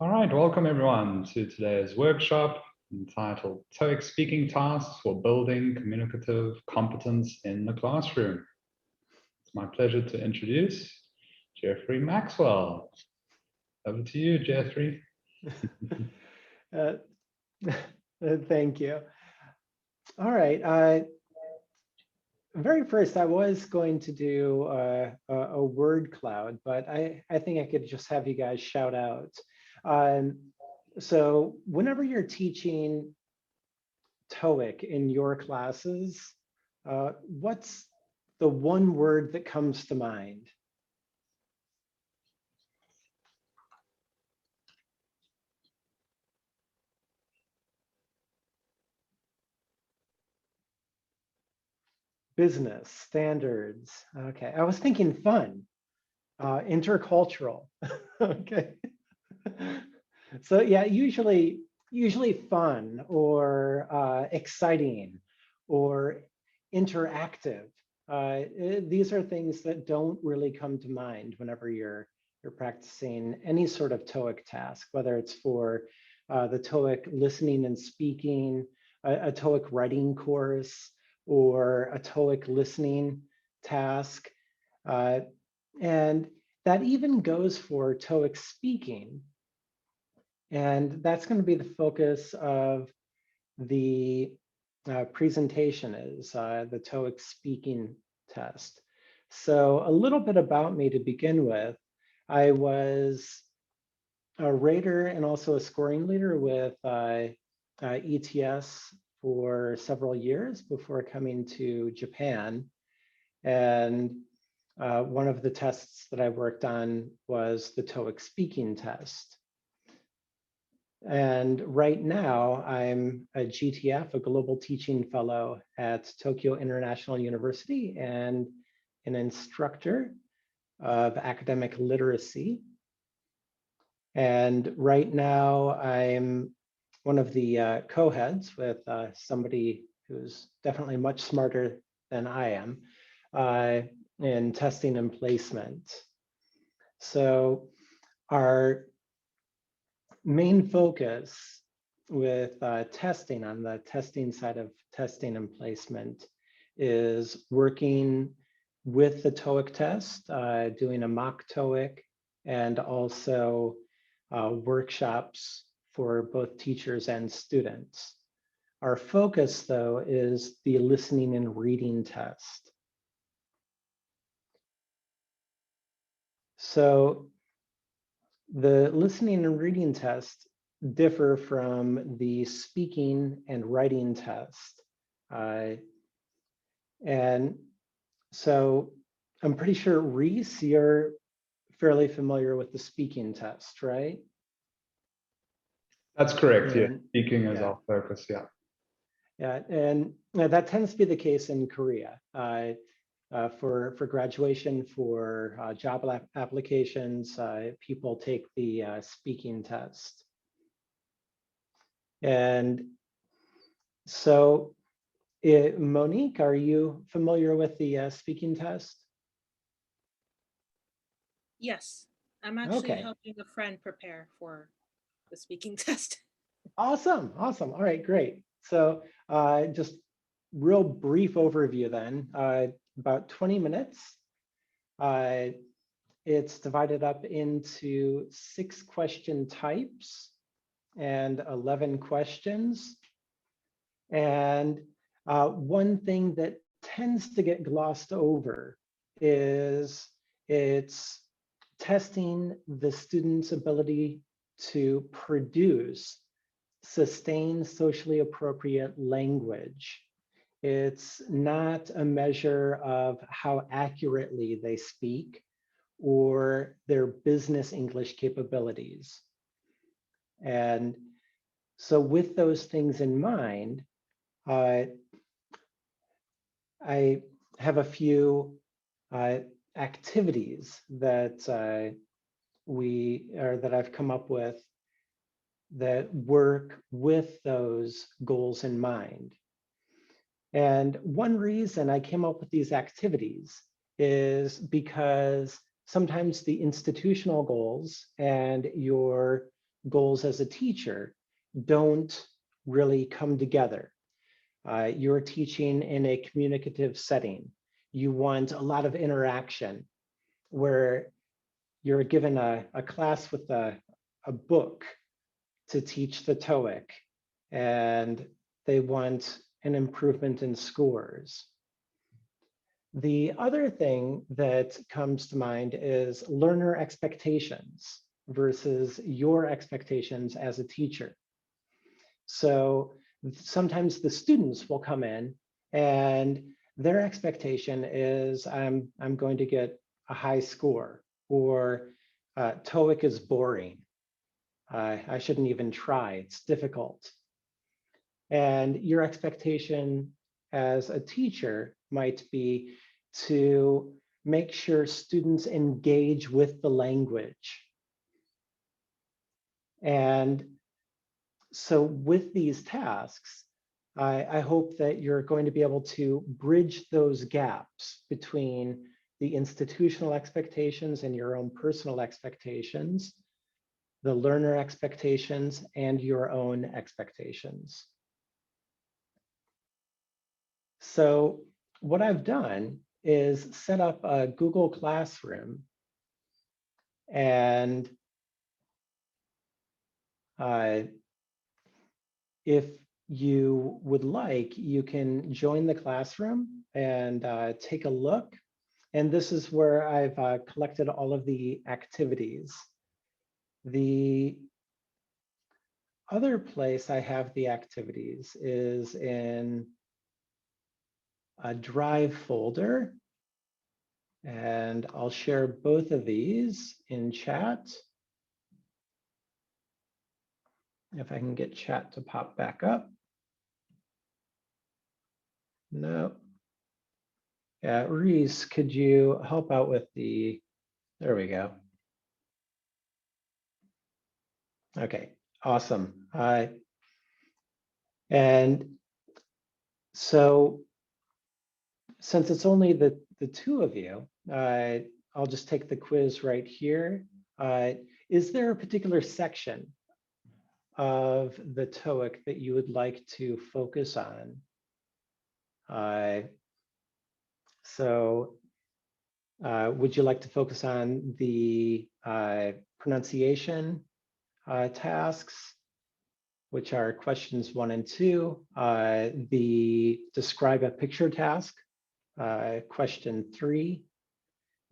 All right, welcome everyone to today's workshop entitled TOEIC Speaking Tasks for Building Communicative Competence in the Classroom. It's my pleasure to introduce Jeffrey Maxwell. Over to you, Jeffrey. Thank you. All right. Very first, I was going to do a word cloud, but I think I could just have you guys shout out. So whenever you're teaching TOEIC in your classes, what's the one word that comes to mind? Business, standards. Okay, I was thinking fun, intercultural. Okay. So yeah, usually fun or exciting or interactive. These are things that don't really come to mind whenever you're practicing any sort of TOEIC task, whether it's for the TOEIC listening and speaking, a TOEIC writing course, or a TOEIC listening task. And that even goes for TOEIC speaking. And that's going to be the focus of the presentation is the TOEIC speaking test. So a little bit about me to begin with. I was a rater and also a scoring leader with ETS for several years before coming to Japan. And one of the tests that I worked on was the TOEIC speaking test. And right now, I'm a GTF, a Global Teaching Fellow at Tokyo International University and an instructor of academic literacy. And right now, I'm one of the co-heads with somebody who's definitely much smarter than I am in testing and placement. So our main focus with testing on the testing side of testing and placement is working with the TOEIC test, doing a mock TOEIC, and also workshops for both teachers and students. Our focus, though, is the listening and reading test. So the listening and reading test differ from the speaking and writing test. And so I'm pretty sure, Reese, you're fairly familiar with the speaking test, right? That's correct, yeah. Speaking is our focus, yeah. Yeah, and that tends to be the case in Korea. For graduation, for job applications, people take the speaking test. And so, Monique, are you familiar with the speaking test? Yes, I'm actually helping a friend prepare for the speaking test. Awesome, awesome. All right, great. So just real brief overview then, about 20 minutes. It's divided up into 6 question types and 11 questions. And one thing that tends to get glossed over is it's testing the student's ability to produce sustained socially appropriate language. It's not a measure of how accurately they speak or their business English capabilities. And so with those things in mind, I have a few activities that that I've come up with that work with those goals in mind. And one reason I came up with these activities is because sometimes the institutional goals and your goals as a teacher don't really come together. You're teaching in a communicative setting. You want a lot of interaction where you're given a class with a book to teach the TOEIC, and they want an improvement in scores. The other thing that comes to mind is learner expectations versus your expectations as a teacher. So sometimes the students will come in and their expectation is I'm going to get a high score, or TOEIC is boring. I shouldn't even try, it's difficult. And your expectation as a teacher might be to make sure students engage with the language. And so with these tasks, I hope that you're going to be able to bridge those gaps between the institutional expectations and your own personal expectations, the learner expectations, and your own expectations. So what I've done is set up a Google Classroom, and if you would like, you can join the classroom and take a look. And this is where I've collected all of the activities. The other place I have the activities is in a Drive folder. And I'll share both of these in chat. If I can get chat to pop back up. No. Yeah, Reese, could you help out with the, there we go. Okay, awesome. And so since it's only the two of you, I'll just take the quiz right here. Is there a particular section of the TOEIC that you would like to focus on? Would you like to focus on the pronunciation tasks, which are questions 1 and 2, the describe a picture task, question 3,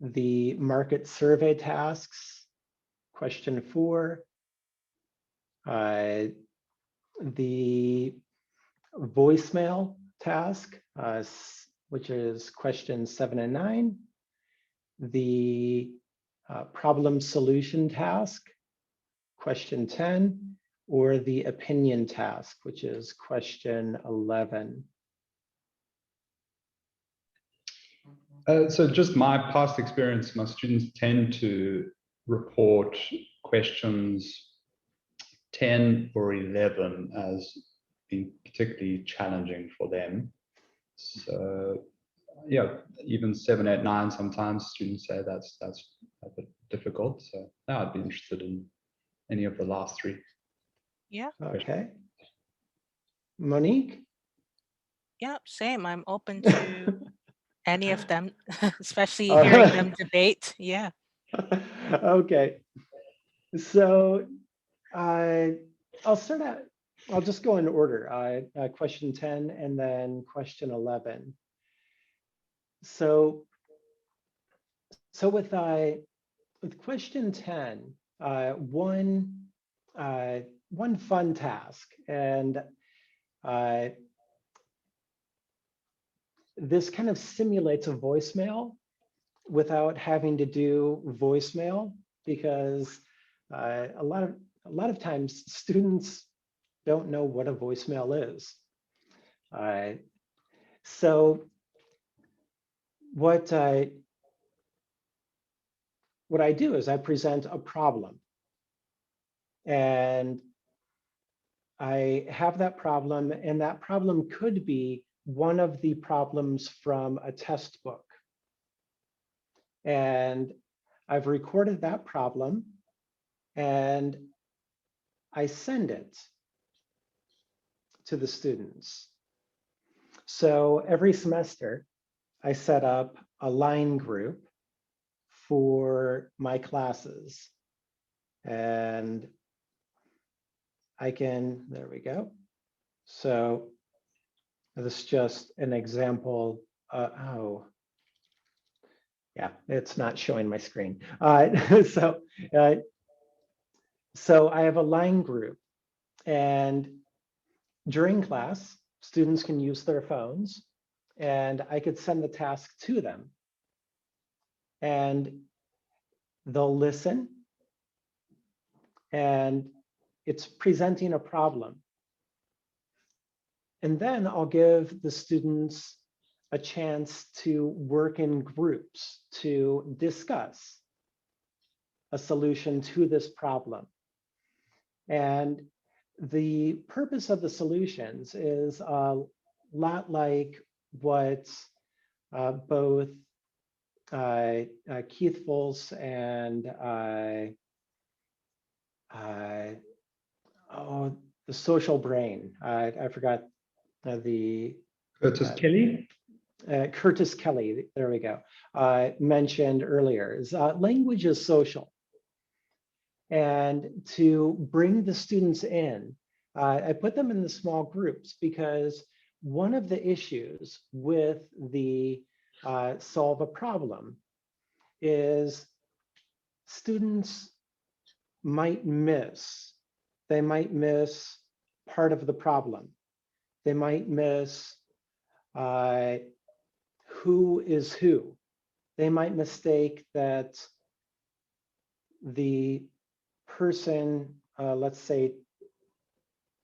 the market survey tasks, question 4, the voicemail task, which is questions 7 and 9, the problem solution task, question 10, or the opinion task, which is question 11. So just my past experience, my students tend to report questions 10 or 11 as being particularly challenging for them. So yeah, even 7, 8, 9, sometimes students say that's a bit difficult. So now I'd be interested in any of the last 3. Yeah. Okay. Monique? Yeah, same. I'm open to any of them, especially hearing them debate. Yeah. Okay. So I'll start out, I'll just go in order. Question 10 and then question 11. So with question 10, one fun task, and this kind of simulates a voicemail without having to do voicemail, because a lot of times students don't know what a voicemail is. So what I do is I present a problem, and I have that problem, and that problem could be one of the problems from a test book. And I've recorded that problem, and I send it to the students. So every semester, I set up a line group for my classes. And I can, there we go. So this is just an example. Oh, yeah, it's not showing my screen. So I have a line group, and during class, students can use their phones, and I could send the task to them, and they'll listen, and it's presenting a problem. And then I'll give the students a chance to work in groups to discuss a solution to this problem. And the purpose of the solutions is a lot like what both Keith Volz and the social brain. I forgot the Curtis Kelly. Curtis Kelly, there we go, mentioned earlier, is language is social. And to bring the students in, I put them in the small groups because one of the issues with the solve a problem is students might miss, they might miss part of the problem. They might miss who is who. They might mistake that the person, let's say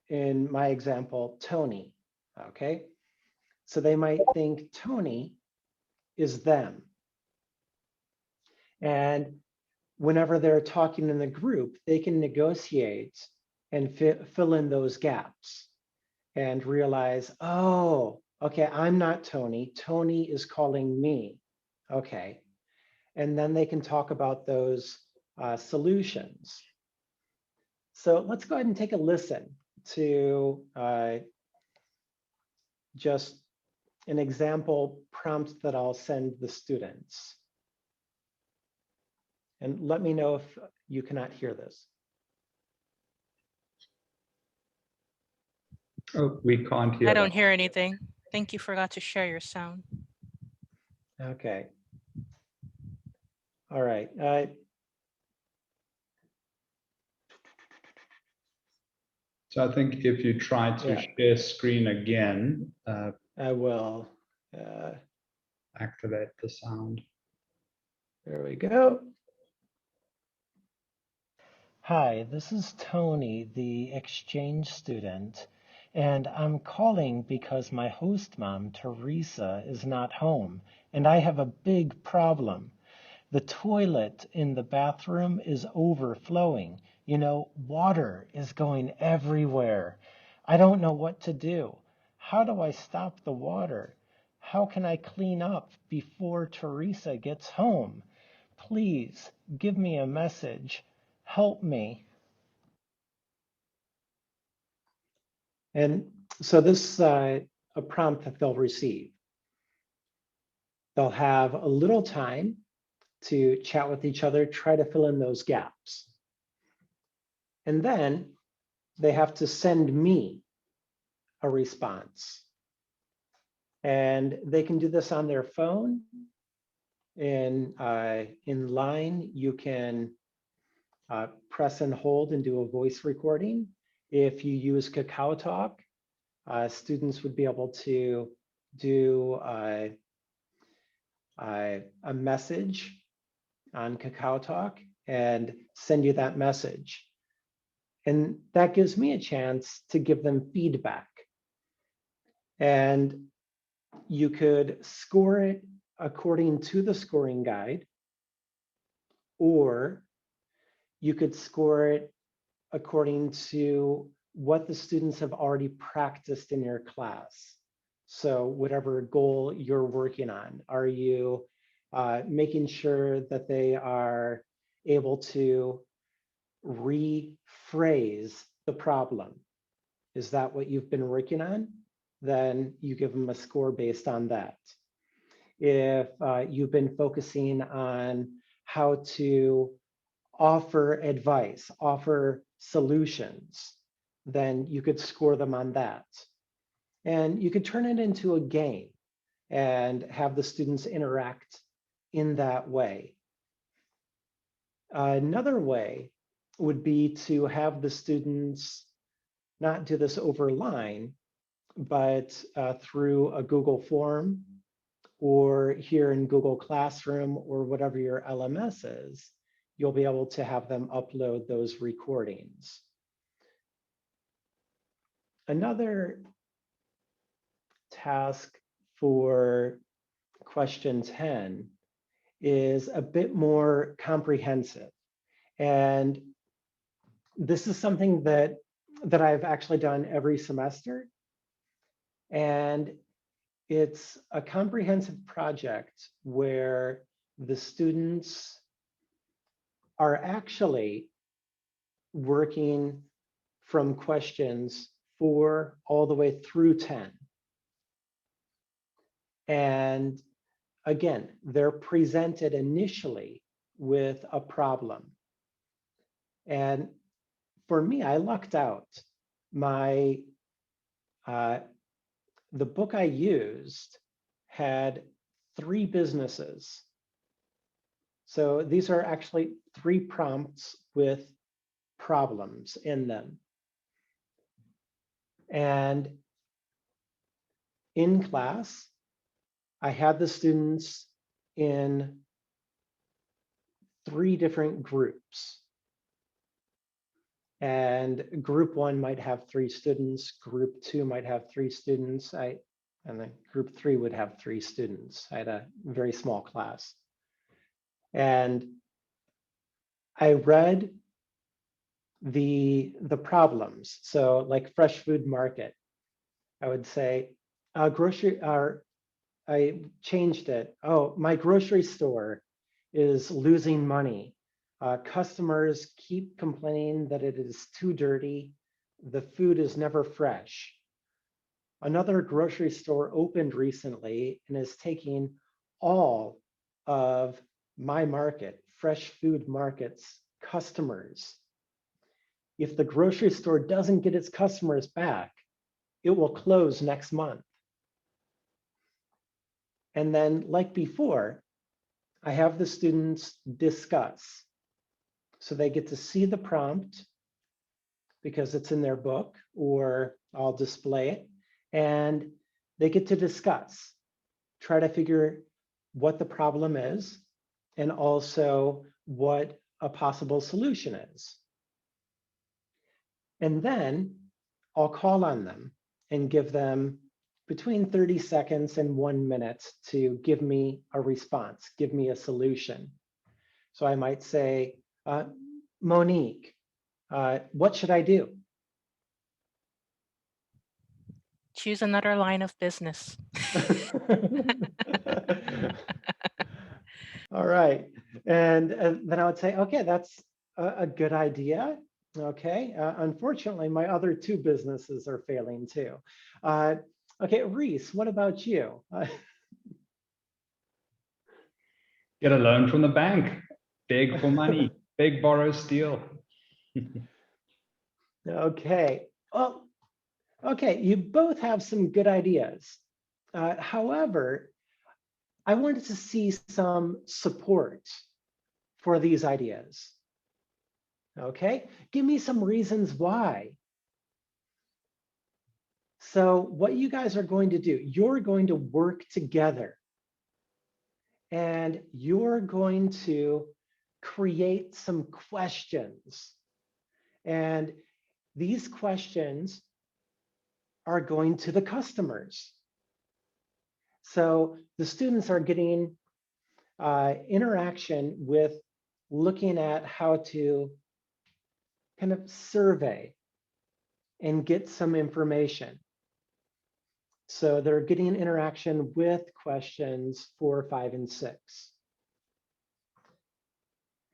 in my example, Tony, okay? So they might think Tony is them. And whenever they're talking in the group, they can negotiate and fill in those gaps and realize, oh, okay, I'm not Tony. Tony is calling me. Okay. And then they can talk about those solutions. So let's go ahead and take a listen to just an example prompt that I'll send the students. And let me know if you cannot hear this. Oh, we can't hear I don't that. hear anything. I think you forgot to share your sound. Okay. All right. So I think if you try to share screen again, I will. activate the sound. There we go. Hi, this is Tony, the exchange student, and I'm calling because my host mom, Teresa, is not home, and I have a big problem. The toilet in the bathroom is overflowing. You know, water is going everywhere. I don't know what to do. How do I stop the water? How can I clean up before Teresa gets home? Please give me a message. Help me. And so this is a prompt that they'll receive. They'll have a little time to chat with each other, try to fill in those gaps. And then they have to send me a response. And they can do this on their phone. In line, you can press and hold and do a voice recording. If you use KakaoTalk, students would be able to do a message on KakaoTalk and send you that message. And that gives me a chance to give them feedback. And you could score it according to the scoring guide, or you could score it according to what the students have already practiced in your class. So whatever goal you're working on, are you making sure that they are able to rephrase the problem. Is that what you've been working on? Then you give them a score based on that. If you've been focusing on how to offer advice, offer solutions, then you could score them on that. And you could turn it into a game and have the students interact in that way. Another way would be to have the students not do this over line, but through a Google form or here in Google Classroom or whatever your LMS is, you'll be able to have them upload those recordings. Another task for question 10 is a bit more comprehensive. And this is something that I've actually done every semester. And it's a comprehensive project where the students are actually working from questions 4 all the way through 10. And again, they're presented initially with a problem. And for me, I lucked out. The book I used had 3 businesses. So these are actually 3 prompts with problems in them. And in class, I had the students in 3 different groups. And group 1 might have 3 students, group 2 might have 3 students, and then group 3 would have 3 students. I had a very small class. And I read the problems. So like fresh food market, I would say, I changed it. Oh, my grocery store is losing money. Customers keep complaining that it is too dirty. The food is never fresh. Another grocery store opened recently and is taking all of my market, fresh food market's customers. If the grocery store doesn't get its customers back, it will close next month. And then, like before, I have the students discuss. So they get to see the prompt because it's in their book, or I'll display it, and they get to discuss, try to figure what the problem is, and also what a possible solution is. And then I'll call on them and give them between 30 seconds and 1 minute to give me a response, give me a solution. So I might say, Monique, what should I do? Choose another line of business. All right. And then I would say, okay, that's a good idea. Okay. Unfortunately, my other 2 businesses are failing too. Okay, Reese, what about you? Get a loan from the bank. Beg for money. Beg, borrow, steal. Okay. Well, okay, you both have some good ideas. However, I wanted to see some support for these ideas. Okay, give me some reasons why. So what you guys are going to do, you're going to work together and you're going to create some questions. And these questions are going to the customers. So the students are getting interaction with looking at how to kind of survey and get some information. So they're getting interaction with questions 4, 5, and 6.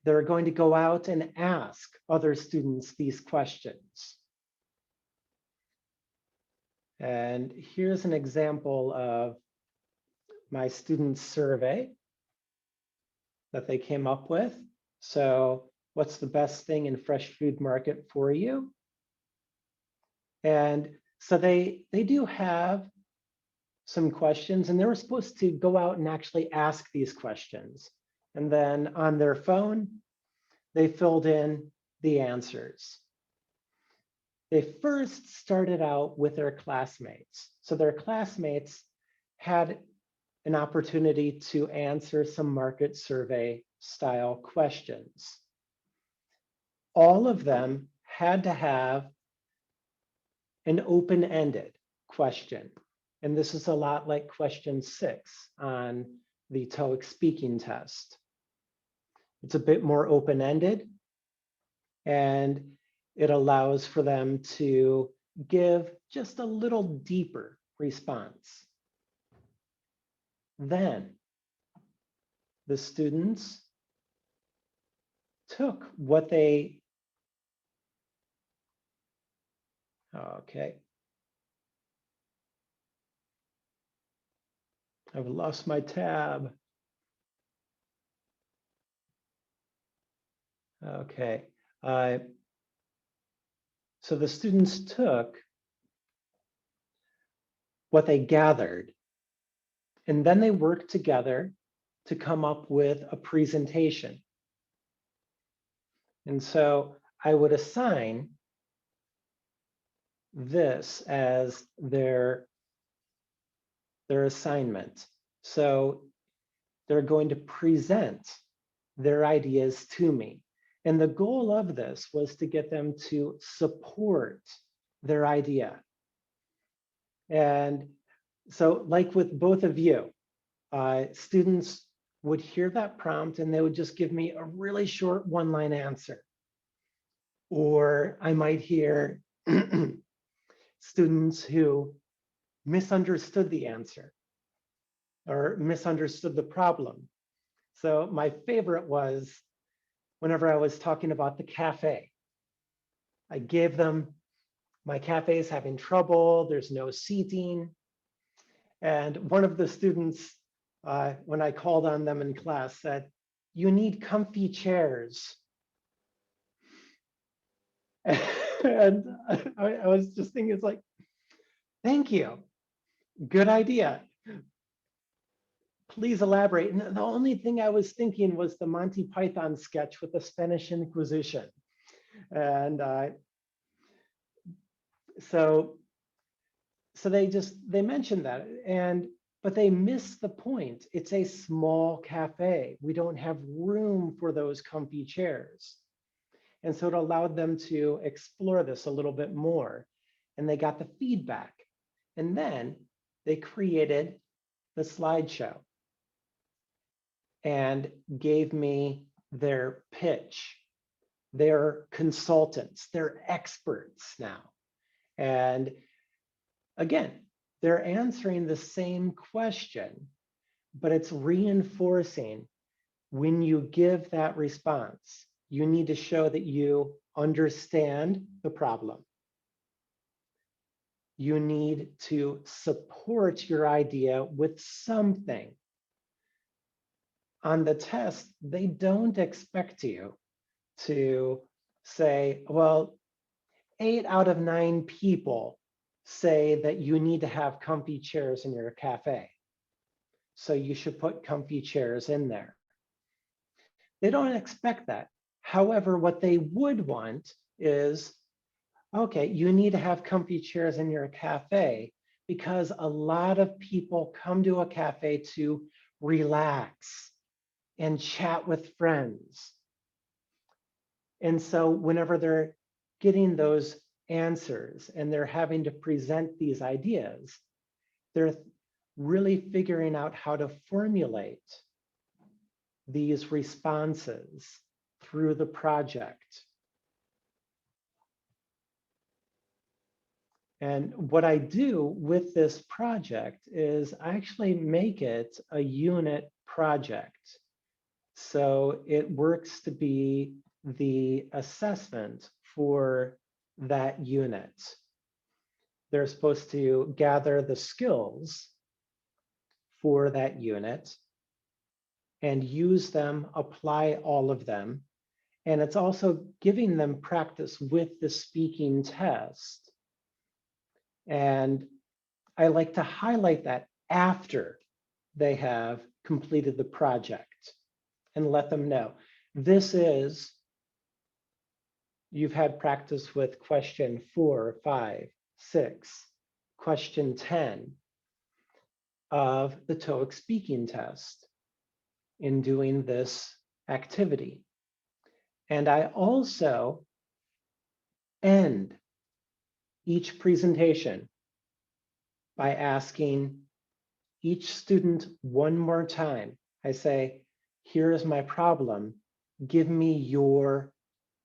They're going to go out and ask other students these questions. And here's an example of my student survey that they came up with. So what's the best thing in fresh food market for you? And so they do have some questions, and they were supposed to go out and actually ask these questions. And then on their phone, they filled in the answers. They first started out with their classmates. So their classmates had an opportunity to answer some market survey style questions. All of them had to have an open-ended question. And this is a lot like question 6 on the TOEIC speaking test. It's a bit more open-ended, and it allows for them to give just a little deeper response. Then the students took what they, okay. I've lost my tab. Okay. So the students took what they gathered, and then they worked together to come up with a presentation. And so I would assign this as their assignment. So they're going to present their ideas to me. And the goal of this was to get them to support their idea. And so like with both of you, students would hear that prompt and they would just give me a really short one-line answer. Or I might hear students who misunderstood the answer or misunderstood the problem. So my favorite was whenever I was talking about the cafe. I gave them, my cafe is having trouble, there's no seating. And one of the students, when I called on them in class, said, "You need comfy chairs." And I was just thinking, it's like, thank you, good idea. Please elaborate. And the only thing I was thinking was the Monty Python sketch with the Spanish Inquisition. And so they mentioned that, but they missed the point. It's a small cafe. We don't have room for those comfy chairs. And so it allowed them to explore this a little bit more. And they got the feedback. And then they created the slideshow and gave me their pitch. They're consultants, they're experts now. And again, they're answering the same question, but it's reinforcing when you give that response, you need to show that you understand the problem. You need to support your idea with something. On the test, they don't expect you to say, well, 8 out of 9 people say that you need to have comfy chairs in your cafe. So you should put comfy chairs in there. They don't expect that. However, what they would want is, okay, you need to have comfy chairs in your cafe because a lot of people come to a cafe to relax and chat with friends. And so whenever they're getting those answers and they're having to present these ideas, they're really figuring out how to formulate these responses through the project. And what I do with this project is I actually make it a unit project. So it works to be the assessment for that unit. they're supposed to gather the skills for that unit and use them, apply all of them. And it's also giving them practice with the speaking test. And I like to highlight that after they have completed the project and let them know, this is, you've had practice with question 4, 5, 6, question 10 of the TOEIC speaking test in doing this activity. And I also end each presentation by asking each student one more time. I say, here is my problem. Give me your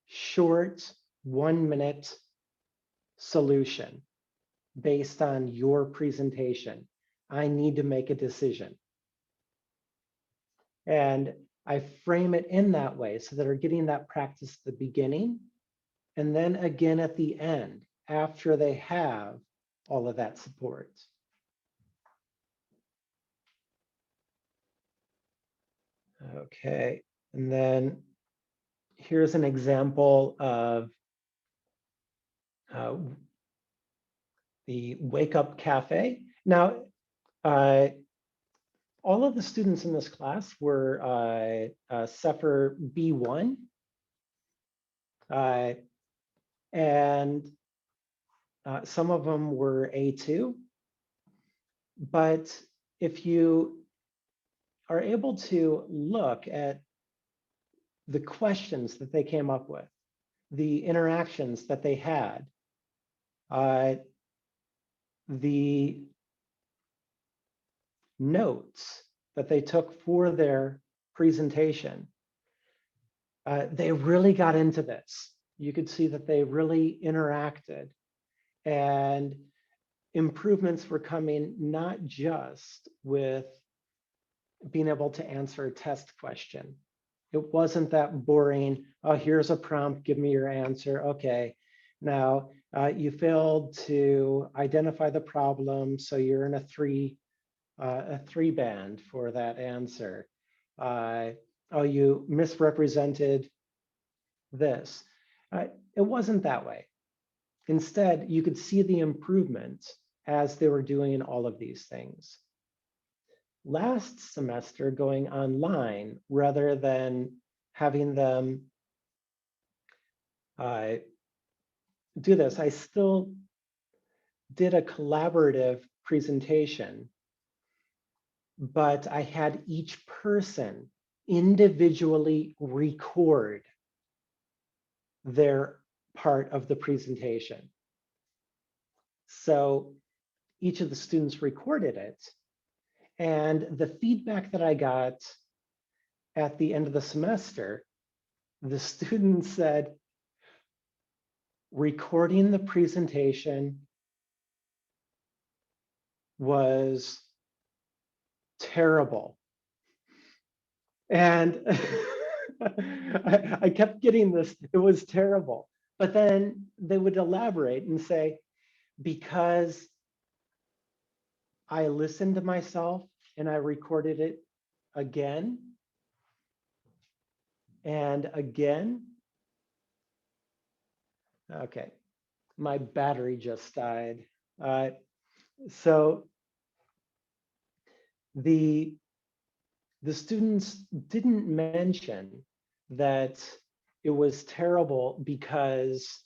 short 1-minute solution based on your presentation. I need to make a decision. And I frame it in that way so that they're getting that practice at the beginning and then again at the end after they have all of that support. Okay, and then here's an example of the Wake Up Cafe. Now, all of the students in this class were SEPHR B1. And some of them were A2. But if you are able to look at the questions that they came up with, the interactions that they had, the notes that they took for their presentation, they really got into this. You could see that they really interacted, and improvements were coming not just with being able to answer a test question. It wasn't that boring, oh, here's a prompt, give me your answer. Okay, now you failed to identify the problem, so you're in a three band for that answer. Oh, you misrepresented this. It wasn't that way. Instead, you could see the improvement as they were doing all of these things. Last semester, going online rather than having them do this, I still did a collaborative presentation, but I had each person individually record their part of the presentation. So each of the students recorded it, and the feedback that I got at the end of the semester, the students said, recording the presentation was terrible. And I kept getting this, it was terrible. But then they would elaborate and say, because I listened to myself and I recorded it again and again. Okay, my battery just died. So the students didn't mention that it was terrible because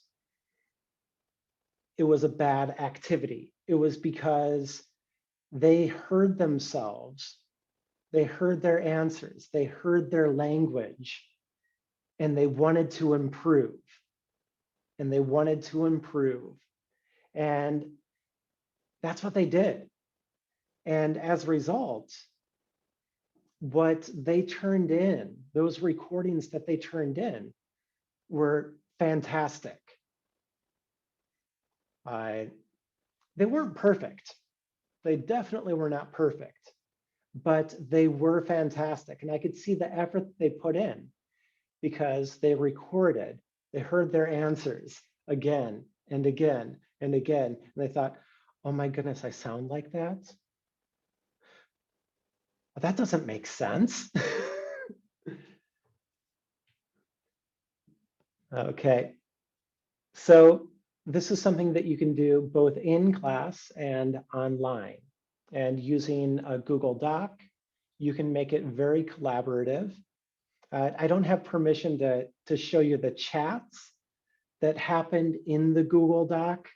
it was a bad activity. It was because they heard themselves, they heard their answers, they heard their language, and they wanted to improve. And they wanted to improve. And that's what they did. And as a result, what they turned in, those recordings that they turned in, were fantastic. They weren't perfect. They definitely were not perfect, but they were fantastic. And I could see the effort that they put in because they recorded, they heard their answers again and again and again. And they thought, Oh my goodness, I sound like that? That doesn't make sense. Okay, so this is something that you can do both in class and online. And using a Google Doc, you can make it very collaborative. I don't have permission to show you the chats that happened in the Google Doc,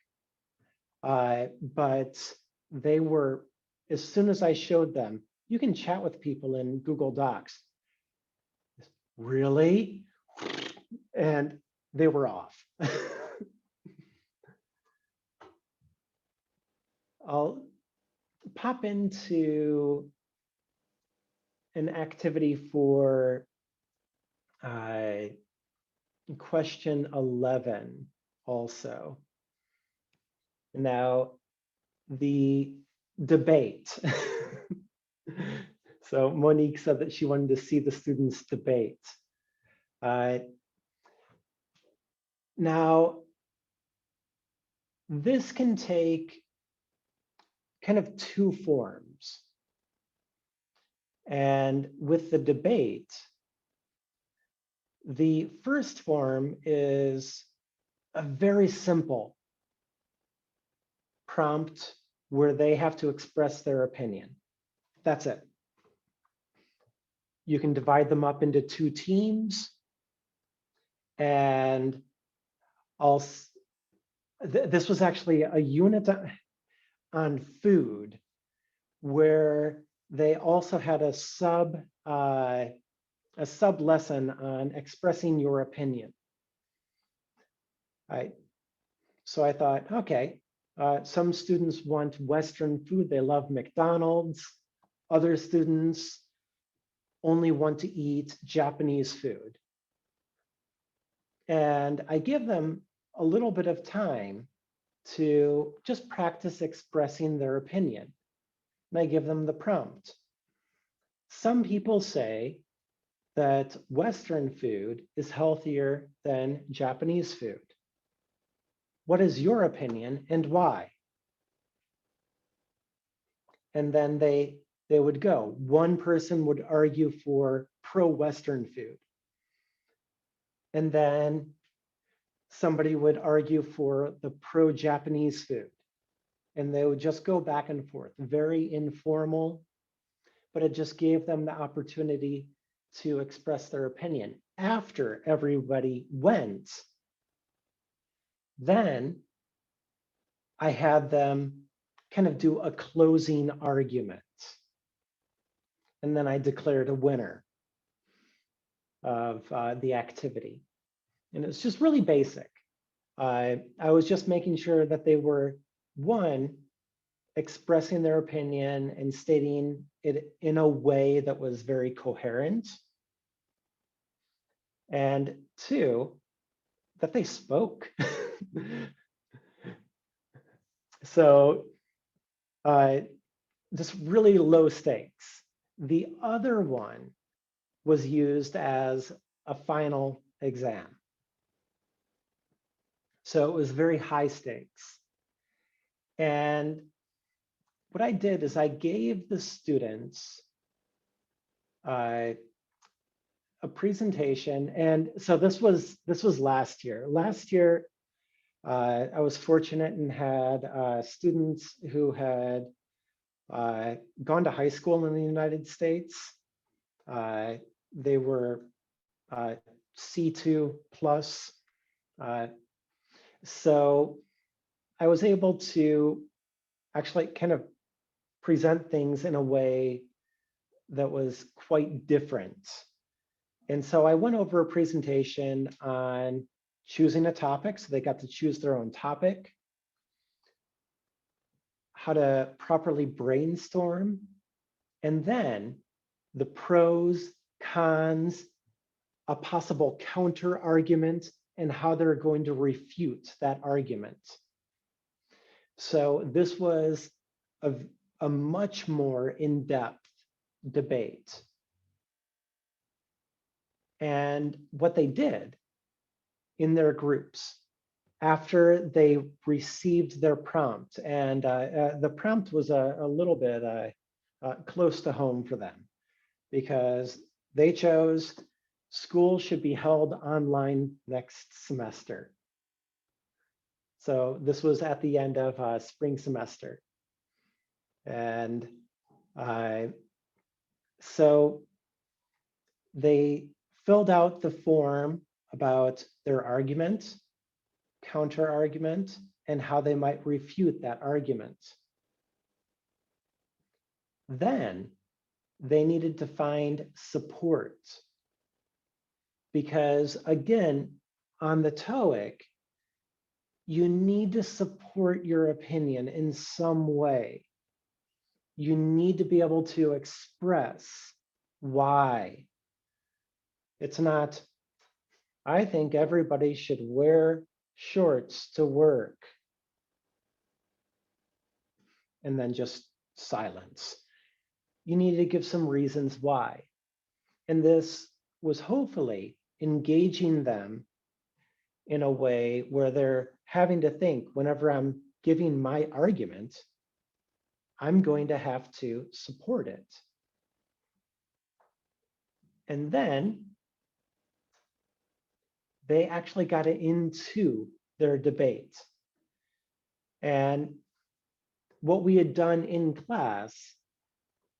but they were, as soon as I showed them, you can chat with people in Google Docs. Really? And they were off. I'll pop into an activity for question 11 also. Now, the debate. So Monique said that she wanted to see the students debate. Now, this can take kind of two forms. And with the debate, the first form is a very simple prompt where they have to express their opinion. That's it. You can divide them up into two teams, and this was actually a unit on food where they also had a sub lesson on expressing your opinion. So I thought, okay, some students want Western food. They love McDonald's. Other students only want to eat Japanese food. And I give them a little bit of time to just practice expressing their opinion. And I give them the prompt. Some people say that Western food is healthier than Japanese food. What is your opinion and why? And then they would go. One person would argue for pro-Western food. And then somebody would argue for the pro-Japanese food. And they would just go back and forth, very informal, but it just gave them the opportunity to express their opinion. After everybody went, then I had them kind of do a closing argument. And then I declared a winner of the activity. And it's just really basic. I was just making sure that they were, one, expressing their opinion and stating it in a way that was very coherent. And two, that they spoke. So just really low stakes. The other one was used as a final exam. So it was very high stakes. And what I did is I gave the students a presentation. And so this was last year. Last year, I was fortunate and had students who had gone to high school in the United States. They were C2 plus. So I was able to actually kind of present things in a way that was quite different. And so I went over a presentation on choosing a topic. So they got to choose their own topic, how to properly brainstorm, and then the pros, cons, a possible counter argument, and how they're going to refute that argument. So this was a much more in-depth debate. And what they did in their groups after they received their prompt, and the prompt was a little bit close to home for them, because they chose school should be held online next semester. So this was at the end of spring semester. And so they filled out the form about their argument, counter argument, and how they might refute that argument. Then they needed to find support, because again, on the TOEIC, you need to support your opinion in some way. You need to be able to express why. It's not, I think everybody should wear shorts to work, and then just silence. You need to give some reasons why. And this was hopefully engaging them in a way where they're having to think, whenever I'm giving my argument, I'm going to have to support it. And then they actually got it into their debate. And what we had done in class,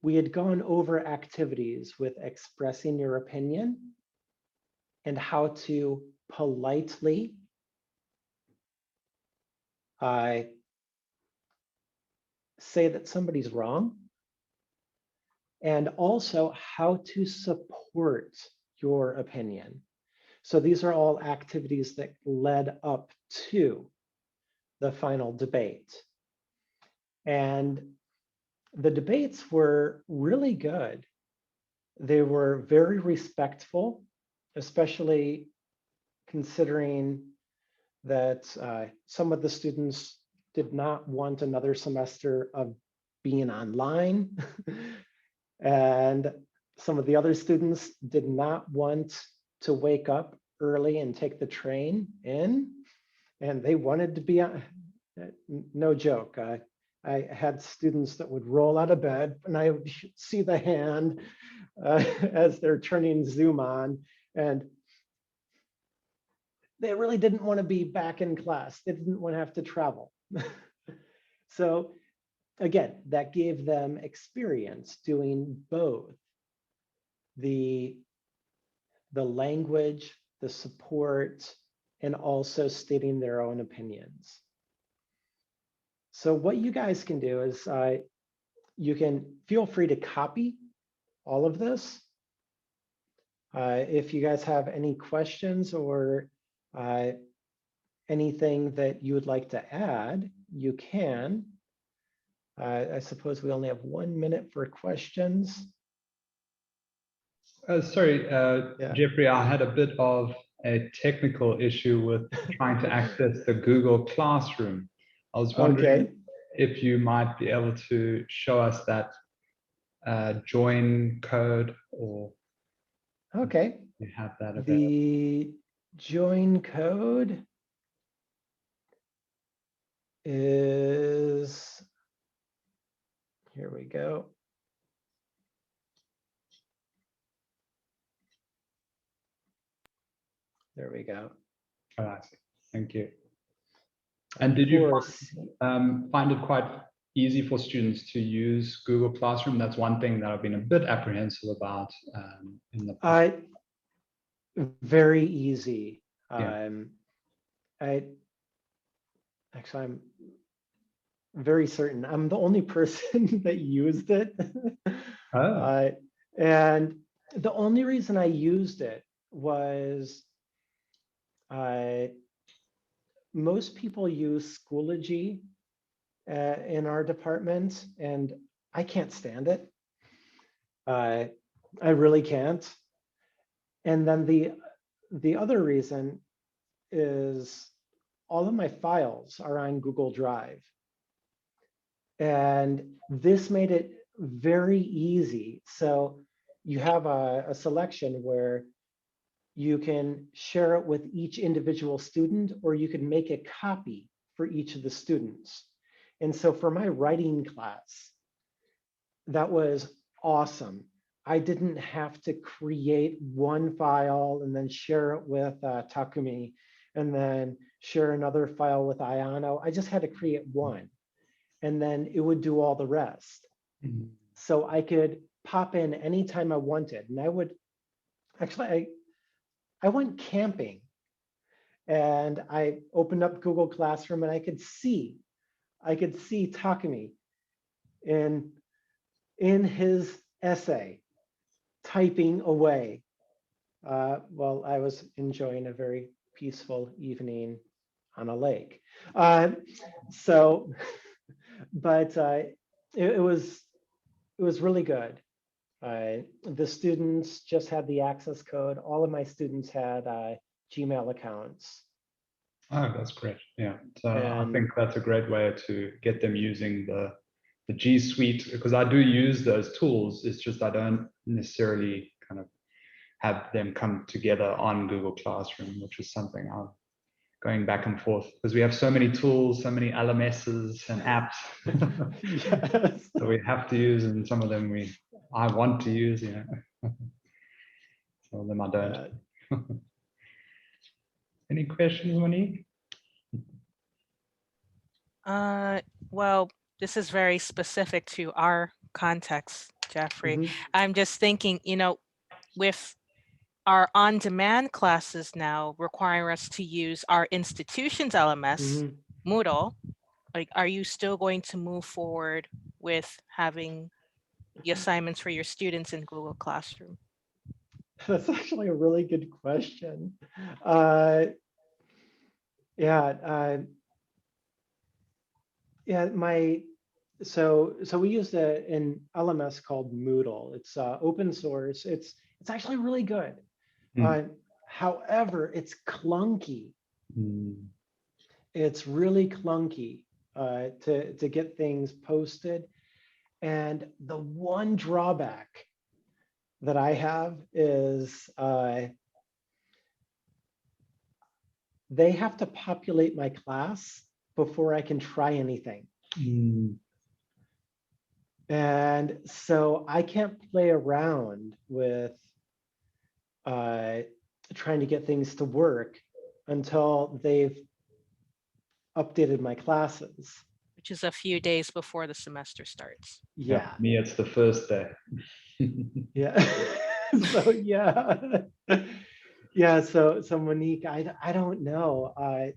we had gone over activities with expressing your opinion and how to politely say that somebody's wrong, and also how to support your opinion. So these are all activities that led up to the final debate. And the debates were really good. They were very respectful, especially considering that some of the students did not want another semester of being online. And some of the other students did not want to wake up early and take the train in, and they wanted to be on. No joke. I had students that would roll out of bed, and I would see the hand as they're turning Zoom on, and they really didn't want to be back in class. They didn't want to have to travel. So again, that gave them experience doing both the language, the support, and also stating their own opinions. So what you guys can do is you can feel free to copy all of this. If you guys have any questions or anything that you would like to add, you can. I suppose we only have 1 minute for questions. Sorry, Yeah. Jeffrey, I had a bit of a technical issue with trying to access the Google Classroom. I was wondering if you might be able to show us that join code, or you have that available. The join code is, here we go. There we go. Oh, I see. Thank you. And did you find it quite easy for students to use Google Classroom? That's one thing that I've been a bit apprehensive about in the past. Very easy. Yeah. I'm very certain I'm the only person that used it. Oh. And the only reason I used it was most people use Schoology in our department, and I can't stand it. I really can't. And then the other reason is all of my files are on Google Drive. And this made it very easy. So you have a selection where you can share it with each individual student, or you can make a copy for each of the students. And so for my writing class, that was awesome. I didn't have to create one file and then share it with Takumi and then share another file with Ayano. I just had to create one, and then it would do all the rest. Mhm. So I could pop in anytime I wanted. And I would, actually, I went camping and I opened up Google Classroom and I could see Takumi in his essay, typing away while I was enjoying a very peaceful evening on a lake. So, but it was really good. The students just had the access code. All of my students had Gmail accounts. Oh, that's great. Yeah. So I And think that's a great way to get them using the G Suite, because I do use those tools. It's just I don't necessarily kind of have them come together on Google Classroom, which is something I'm going back and forth because we have so many tools, so many LMSs and apps yes. that we have to use, and some of them I want to use, you know. Some of them I don't. Any questions, Monique? Well, this is very specific to our context, Jeffrey. Mhm. I'm just thinking, you know, with our on-demand classes now requiring us to use our institution's LMS, Mhm. Moodle, like, are you still going to move forward with having the assignments for your students in Google Classroom? That's actually a really good question. Yeah, so we use an LMS called Moodle. It's open source. It's actually really good. However, it's clunky. It's really clunky to get things posted. And the one drawback that I have is they have to populate my class before I can try anything. And so I can't play around with trying to get things to work until they've updated my classes. Which is a few days before the semester starts. Yeah. Me, it's the first day. Yeah. So yeah. Yeah. So Monique, I don't know. I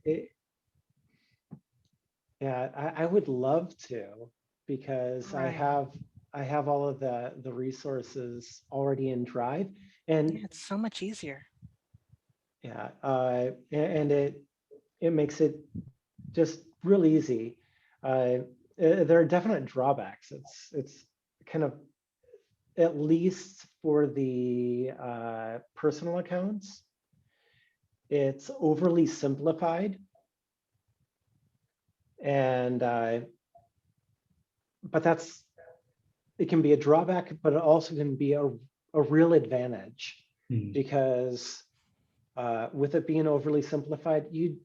would love to, because Right. I have all of the resources already in Drive, and Yeah, it's so much easier. yeah, and it makes it just real easy. There are definite drawbacks. It's kind of, at least for the personal accounts, it's overly simplified, and but it can be a drawback, but it also can be a real advantage, because with it being overly simplified, you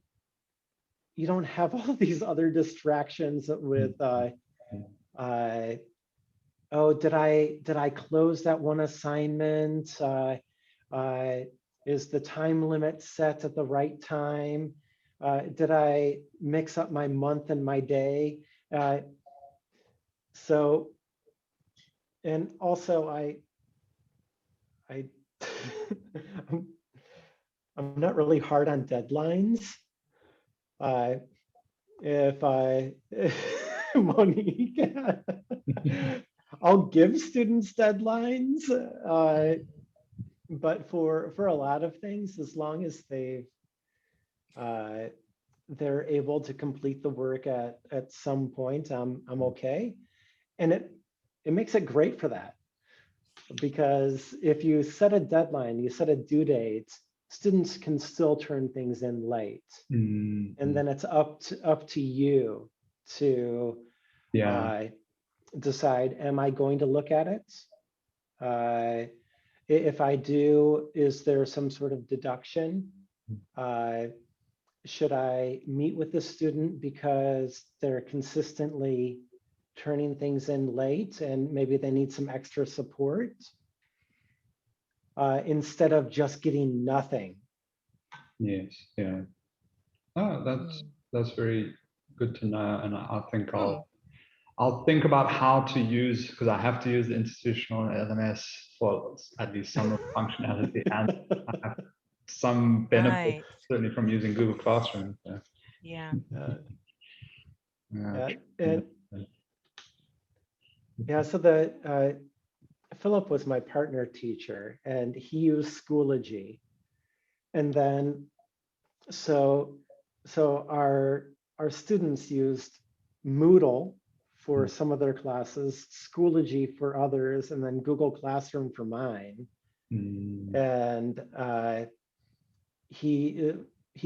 don't have all these other distractions with oh, did I close that one assignment? Is the time limit set at the right time? Did I mix up my month and my day? So, and also I'm not really hard on deadlines. If Monique, I'll give students deadlines, but for a lot of things, as long as they're able to complete the work at some point, I'm okay. And it makes it great for that, because if you set a deadline, you set a due date, students can still turn things in late, and then it's up to you to decide, am I going to look at it? If I do, is there some sort of deduction? Should I meet with the student because they're consistently turning things in late and maybe they need some extra support? Instead of just getting nothing. Yes, yeah. Oh, that's very good to know, and I think I'll think about how to use, because I have to use the institutional LMS for at least some of the functionality, and I have some benefit Right. certainly from using Google Classroom. So. Yeah. So the Philip was my partner teacher, and he used Schoology, and then so our students used Moodle for some of their classes, Schoology for others, and then Google Classroom for mine. And he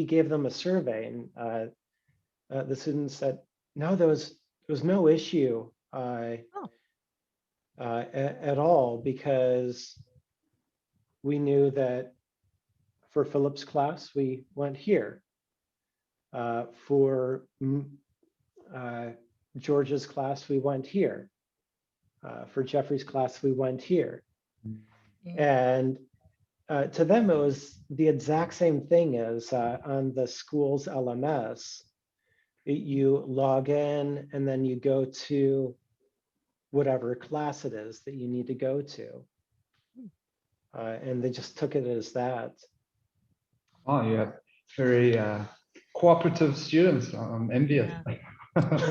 gave them a survey, and the students said, no, there was no issue at all, because we knew that for Philip's class, we went here. For George's class, we went here. For Jeffrey's class, we went here. And to them, it was the exact same thing as on the school's LMS. You log in and then you go to whatever class it is that you need to go to. And they just took it as that. Oh, yeah, very cooperative students. I'm envious.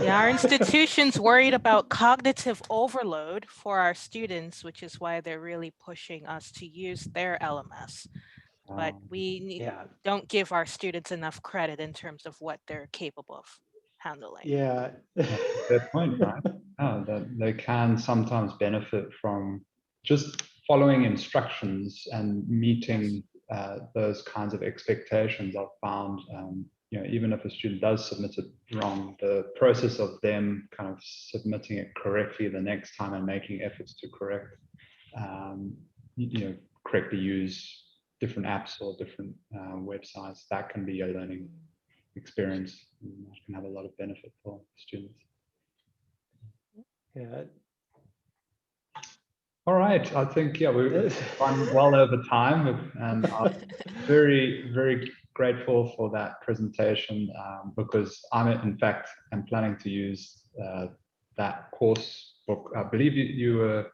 Yeah, our institution's worried about cognitive overload for our students, which is why they're really pushing us to use their LMS. But we don't give our students enough credit in terms of what they're capable of handling. Yeah. Good point, right? That they can sometimes benefit from just following instructions and meeting those kinds of expectations. I've found, even if a student does submit it wrong, the process of them kind of submitting it correctly the next time and making efforts to correctly use different apps or different websites, that can be a learning experience. That can have a lot of benefit for students. Yeah. All right, I think we've run well over time, and I'm very, very grateful for that presentation, because in fact am planning to use that course book. I believe you were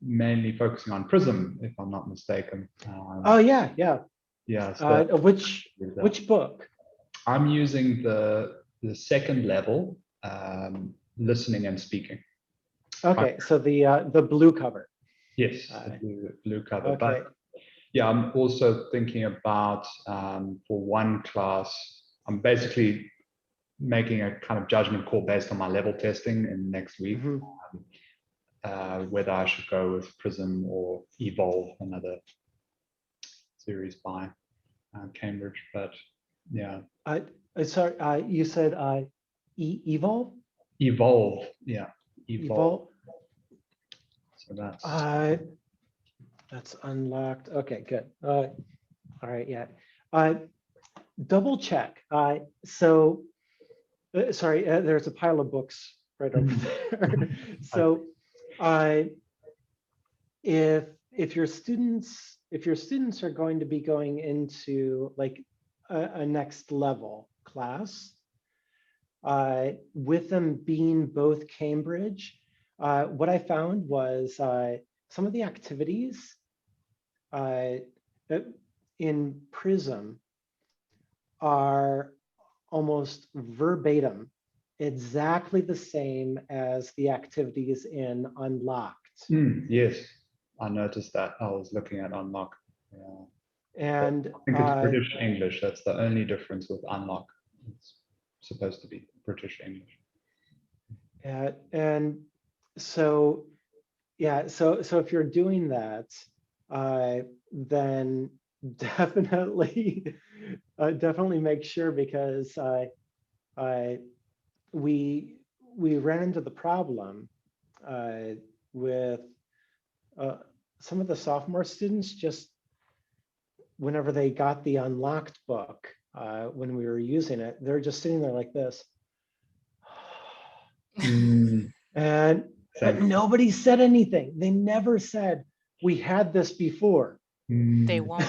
mainly focusing on Prism, if I'm not mistaken. Yeah. So which book? I'm using the second level, listening and speaking. Okay, so the blue cover. Yes, the blue cover. Okay. But yeah, I'm also thinking about for one class, I'm basically making a kind of judgment call based on my level testing in next week, whether I should go with Prism or Evolve, another series by Cambridge. But yeah. Sorry, you said Evolve? Evolve, yeah. Evolve. So that's unlocked. Okay, good. All right, yeah. Double check. Sorry, there's a pile of books right over there. So, if your students are going to be going into like a next level class, with them being both Cambridge, what I found was some of the activities in Prism are almost verbatim, exactly the same as the activities in Unlocked. Yes, I noticed that. I was looking at Unlock. Yeah. And I think it's British English. That's the only difference with Unlock. It's supposed to be British English. And so, yeah, so if you're doing that, then definitely make sure, because we ran into the problem with some of the sophomore students just, whenever they got the unlocked book, when we were using it, they're just sitting there like this. Mm, And Thanks. nobody said anything. They never said, we had this before. They mm, won't.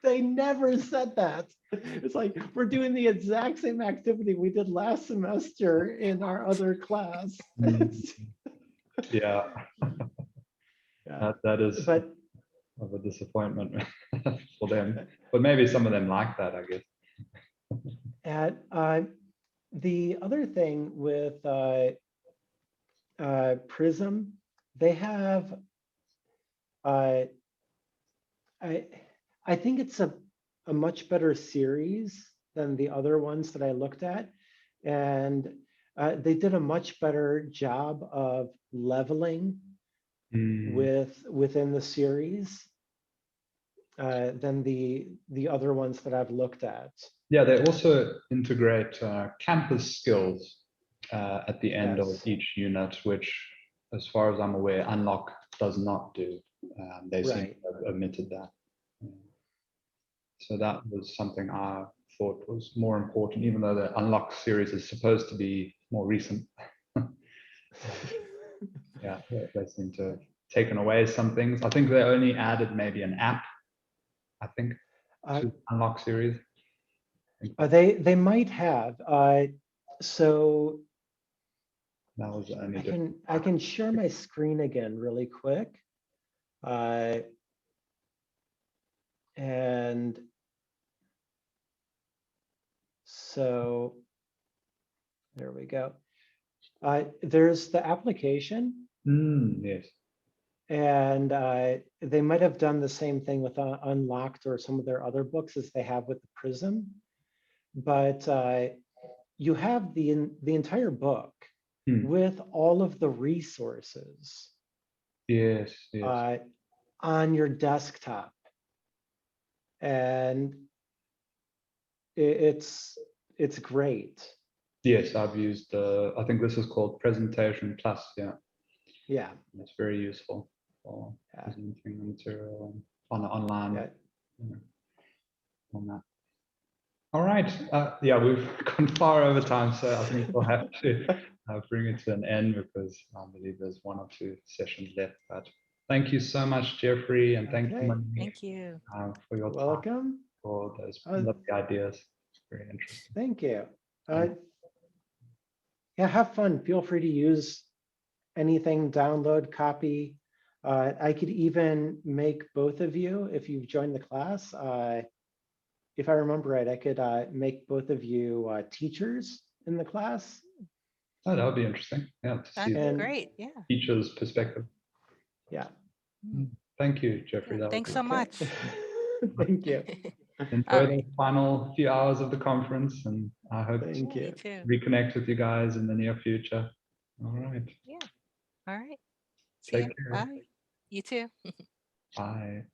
They never said that. It's like, we're doing the exact same activity we did last semester in our other class. mm. Yeah, Yeah. that is But of a disappointment for them. But maybe some of them like that, I guess. the other thing with Prism, they have, I think it's a much better series than the other ones that I looked at. And they did a much better job of leveling within the series than the other ones that I've looked at. Yeah, they also integrate campus skills at the end of Yes. each unit, which, as far as I'm aware, Unlock does not do. They seem Right. to have omitted that. So that was something I thought was more important, even though the Unlock series is supposed to be more recent. Yeah, they seem to have taken away some things. I think they only added maybe an app, I think, to Unlock series. They might have. So That was the only I can share my screen again really quick. And so there we go. There's the application. Yes. And they might have done the same thing with Unlocked or some of their other books as they have with the Prism. But you have the entire book with all of the resources. Yes, yes. On your desktop. And it's great. Yes, I've used, I think this is called Presentation Plus, yeah. Yeah. It's very useful for presenting the material on online. Yeah. On that. All right, yeah, we've gone far over time, so I think we'll have to bring it to an end because I believe there's 1 or 2 sessions left. But thank you so much, Jeffrey, and thank you, Monique, Thank you. for your time, Welcome. for those lovely ideas. Very interesting. Thank you. Yeah, have fun. Feel free to use anything, download, copy. I could even make both of you, if you've joined the class, if I remember right, I could make both of you teachers in the class. Oh, that would be interesting. Yeah, to see the Great. Yeah. teacher's perspective. Yeah. Thank you, Jeffrey. Yeah, thanks so much. Thank you. Enjoy the final few hours of the conference, and I hope to reconnect with you guys in the near future. All right. Yeah. All right. See Take you. care. Bye. You too. Bye.